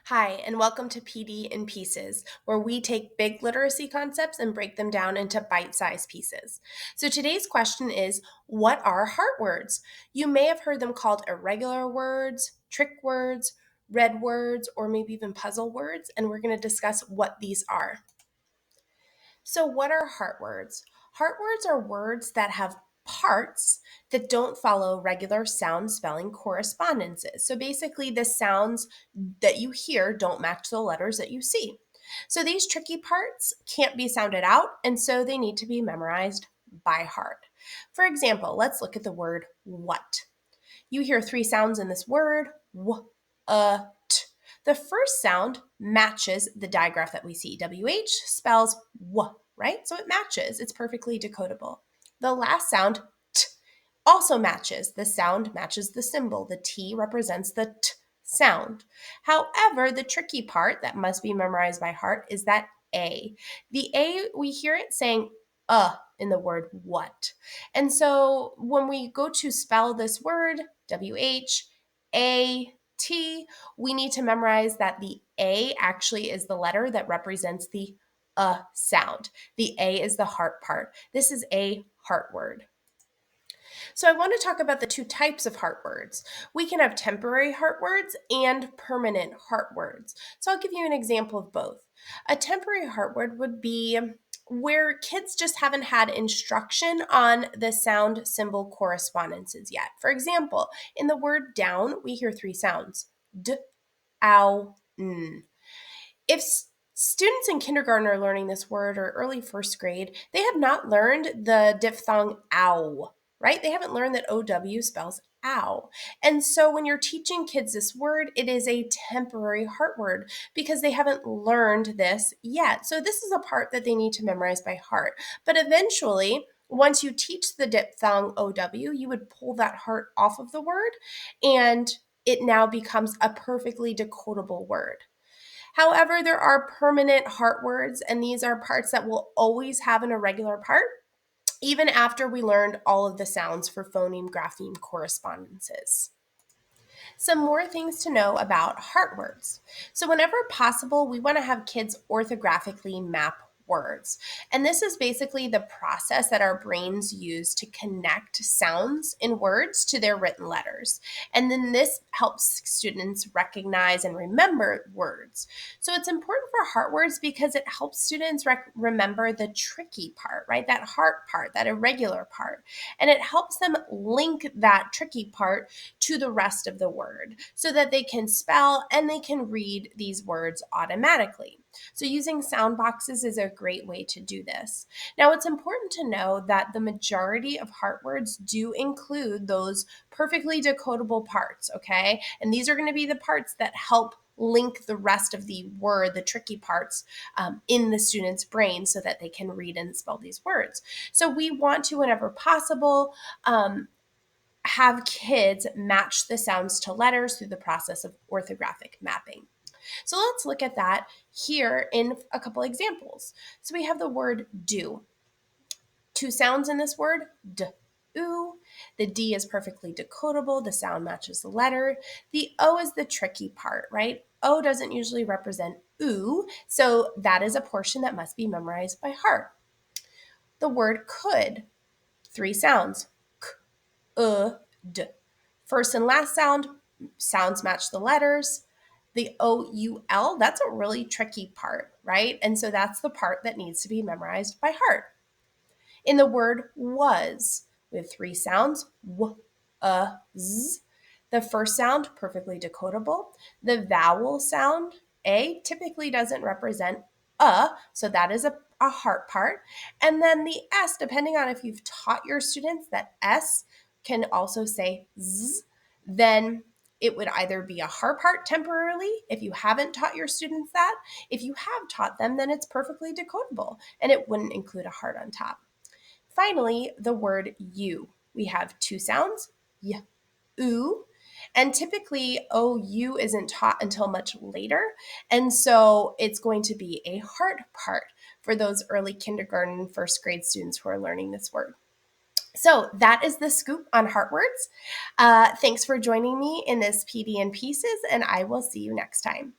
Hi, and welcome to PD in Pieces, where we take big literacy concepts and break them down into bite-sized pieces. So today's question is, what are heart words? You may have heard them called irregular words, trick words, red words, or maybe even puzzle words, and we're going to discuss what these are. So, what are heart words? Heart words are words that have parts that don't follow regular sound spelling correspondences. So, basically, the sounds that you hear don't match the letters that you see. So, these tricky parts can't be sounded out, and so they need to be memorized by heart. For example, let's look at the word what. You hear three sounds in this word t. The first sound matches the digraph that we see. WH spells w, right? So it matches. It's perfectly decodable. The last sound, t, also matches. The sound matches the symbol. The T represents the t sound. However, the tricky part that must be memorized by heart is that A. The A, we hear it saying in the word what. And so when we go to spell this word, WH, A, T, we need to memorize that the A actually is the letter that represents the sound. The A is the heart part. This is a heart word. So I want to talk about the two types of heart words. We can have temporary heart words and permanent heart words. So I'll give you an example of both. A temporary heart word would be where kids just haven't had instruction on the sound symbol correspondences yet. For example, in the word down, we hear three sounds: d, ow, n. If students in kindergarten are learning this word or early first grade, they have not learned the diphthong ow, right? They haven't learned that OW spells ow. And so when you're teaching kids this word, it is a temporary heart word because they haven't learned this yet. So this is a part that they need to memorize by heart. But eventually, once you teach the diphthong OW, you would pull that heart off of the word and it now becomes a perfectly decodable word. However, there are permanent heart words, and these are parts that will always have an irregular part, even after we learned all of the sounds for phoneme, grapheme correspondences. Some more things to know about heart words. So, whenever possible, we want to have kids orthographically map words. And this is basically the process that our brains use to connect sounds in words to their written letters. And then this helps students recognize and remember words. So it's important for heart words because it helps students remember the tricky part, right? That heart part, that irregular part. And it helps them link that tricky part to the rest of the word so that they can spell and they can read these words automatically. So using sound boxes is a great way to do this. Now, it's important to know that the majority of heart words do include those perfectly decodable parts, okay? And these are going to be the parts that help link the rest of the word, the tricky parts, in the student's brain so that they can read and spell these words. So we want to, whenever possible, have kids match the sounds to letters through the process of orthographic mapping. So let's look at that here in a couple examples. So we have the word do. Two sounds in this word, d, oo. The D is perfectly decodable. The sound matches the letter. The O is the tricky part, right? O doesn't usually represent oo, so that is a portion that must be memorized by heart. The word could, three sounds, k, d. First and last sounds match the letters. The OUL, that's a really tricky part, right? And so that's the part that needs to be memorized by heart. In the word was, we have three sounds, w, z. The first sound, perfectly decodable. The vowel sound, A, typically doesn't represent so that is a heart part. And then the S, depending on if you've taught your students that S can also say z, then it would either be a heart part temporarily if you haven't taught your students that. If you have taught them, then it's perfectly decodable and it wouldn't include a heart on top. Finally, the word you. We have two sounds, y, oo, and typically OU isn't taught until much later. And so it's going to be a heart part for those early kindergarten, first grade students who are learning this word. So that is the scoop on heart words. Thanks for joining me in this PD in Pieces, and I will see you next time.